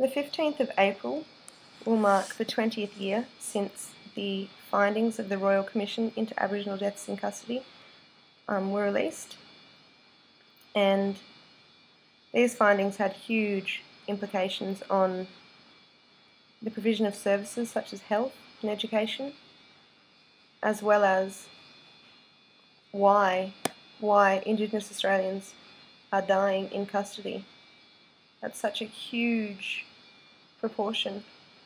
The 15th of April will mark the 20th year since the findings of the Royal Commission into Aboriginal Deaths in Custody were released, and these findings had huge implications on the provision of services such as health and education, as well as why Indigenous Australians are dying in custody. That's such a huge proportion,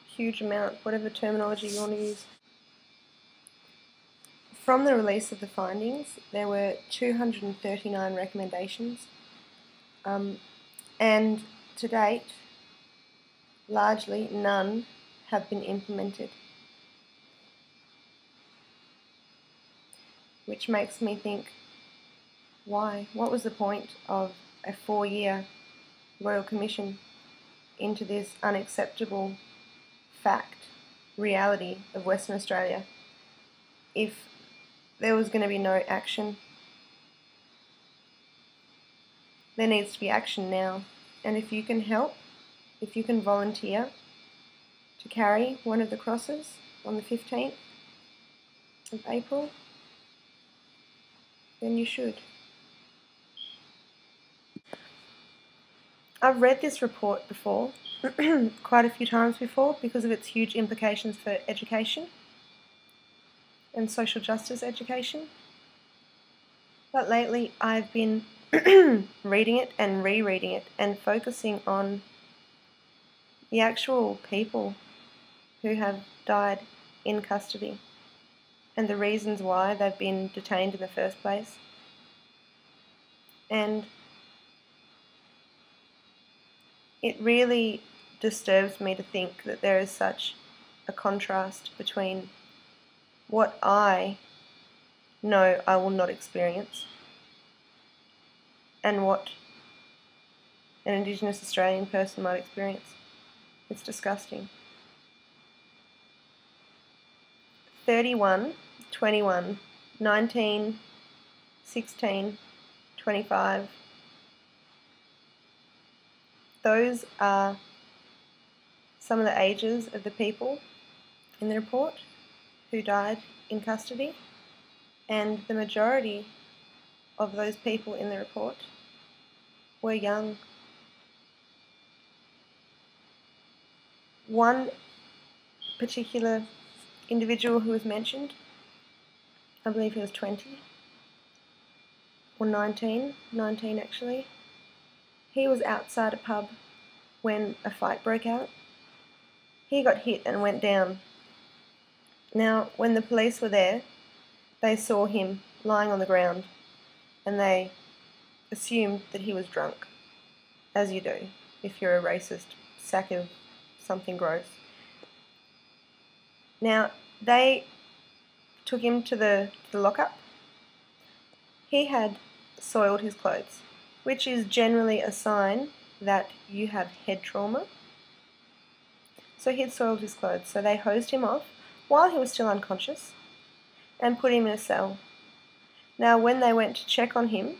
huge amount, whatever terminology you want to use. From the release of the findings, there were 239 recommendations, and to date, largely none have been implemented, which makes me think, why? What was the point of a 4-year Royal Commission into this unacceptable reality of Western Australia if there was going to be no action? There needs to be action now, and if you can help, if you can volunteer to carry one of the crosses on the 15th of April, then you should. I've read this report before, quite a few times before, because of its huge implications for education and social justice education. But lately I've been reading it and rereading it and focusing on the actual people who have died in custody and the reasons why they've been detained in the first place. And it really disturbs me to think that there is such a contrast between what I know I will not experience and what an Indigenous Australian person might experience. It's disgusting. 31, 21, 19, 16, 25. Those are some of the ages of the people in the report who died in custody, and the majority of those people in the report were young. One particular individual who was mentioned, I believe he was 20 or 19 actually. He was outside a pub when a fight broke out. He got hit and went down. Now, when the police were there, they saw him lying on the ground and they assumed that he was drunk, as you do if you're a racist sack of something gross. Now, they took him to the lockup. He had soiled his clothes, which is generally a sign that you have head trauma. So he had soiled his clothes, so they hosed him off while he was still unconscious and put him in a cell. Now, when they went to check on him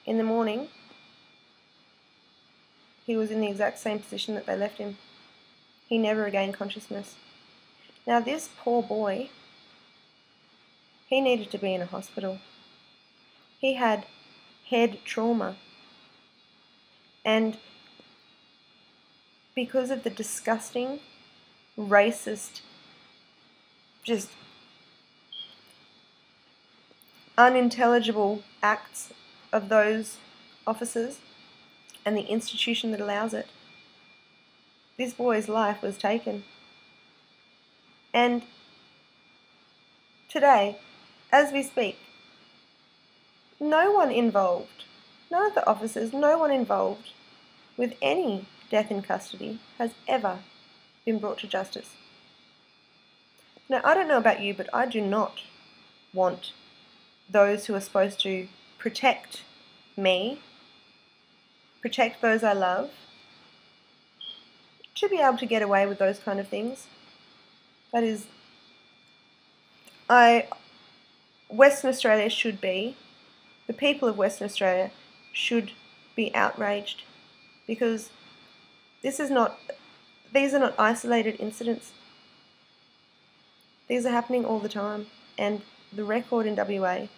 in the morning, he was in the exact same position that they left him. He never regained consciousness. Now, this poor boy, he needed to be in a hospital. He had head trauma. And because of the disgusting, racist, just unintelligible acts of those officers and the institution that allows it, this boy's life was taken. And today, as we speak, no one involved, none of the officers, no one involved with any death in custody has ever been brought to justice. Now, I don't know about you, but I do not want those who are supposed to protect me, protect those I love, to be able to get away with those kind of things. That is, Western Australia should be, the people of Western Australia should be outraged, because this is not these are not isolated incidents. These are happening all the time, and the record in WA,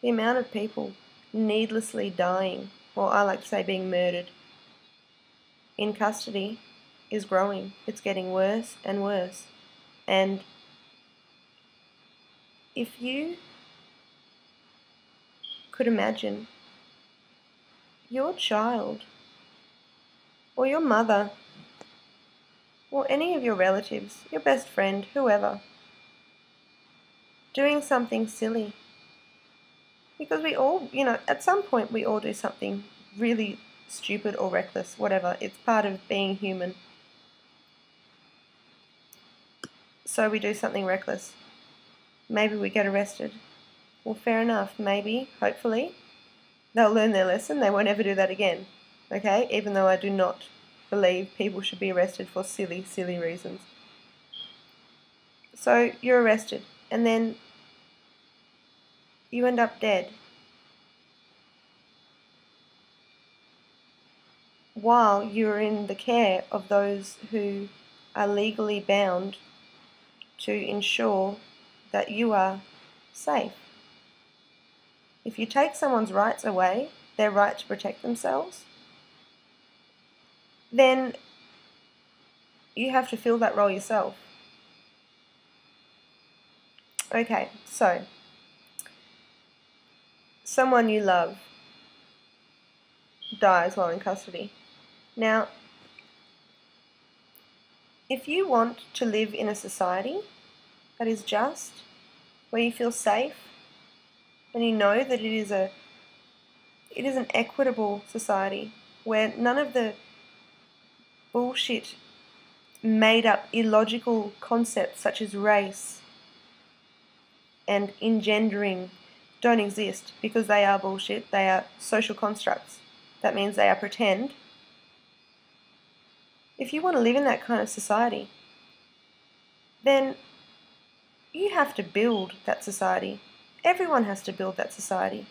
the amount of people needlessly dying, or I like to say being murdered, in custody is growing. It's getting worse and worse. And if you could imagine your child or your mother or any of your relatives, your best friend, whoever, doing something silly. Because we all, at some point we all do something really stupid or reckless, whatever. It's part of being human. So we do something reckless. Maybe we get arrested. Well, fair enough. Maybe, hopefully, they'll learn their lesson. They won't ever do that again. Okay? Even though I do not believe people should be arrested for silly, silly reasons. So you're arrested, and then you end up dead. While you're in the care of those who are legally bound to ensure that you are safe. If you take someone's rights away, their right to protect themselves, then you have to fill that role yourself. Okay, so someone you love dies while in custody. Now, if you want to live in a society that is just, where you feel safe, and you know that it is an equitable society where none of the bullshit made up illogical concepts such as race and engendering don't exist, because they are bullshit. They are social constructs. That means they are pretend. If you want to live in that kind of society, then you have to build that society. Everyone has to build that society.